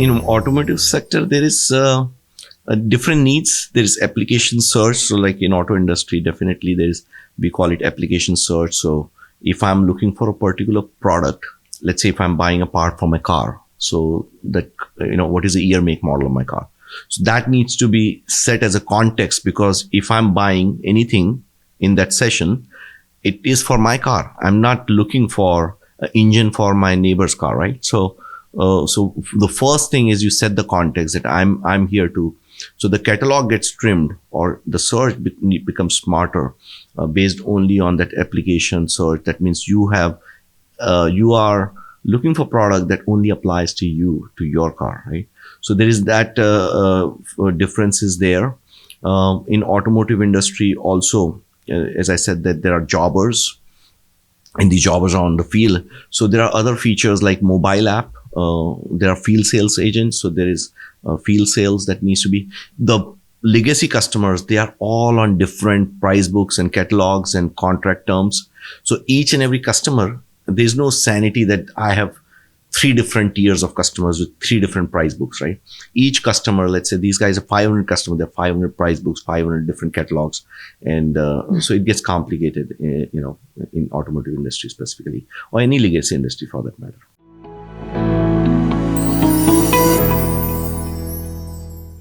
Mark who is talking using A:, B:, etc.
A: in automotive sector, there is different needs. There is application search. So like in auto industry, definitely there is, we call it application search. So if I'm looking for a particular product, let's say if I'm buying a part for my car, so that, what is the year, make, model of my car? So that needs to be set as a context, because if I'm buying anything in that session, it is for my car. I'm not looking for an engine for my neighbor's car, right? So the first thing is you set the context that I'm here to. So the catalog gets trimmed, or the search becomes smarter based only on that application search. That means you are looking for product that only applies to you, to your car, right? So there is that differences there. In automotive industry also, as I said, that there are jobbers, and the jobbers are on the field. So there are other features like mobile app. There are field sales agents. So there is field sales that needs to be. The legacy customers, they are all on different price books and catalogs and contract terms. So each and every customer, there's no sanity that I have 3 different tiers of customers with 3 different price books, right? Each customer, let's say these guys are 500 customers, they have 500 price books, 500 different catalogs. And so it gets complicated, in automotive industry specifically, or any legacy industry for that matter.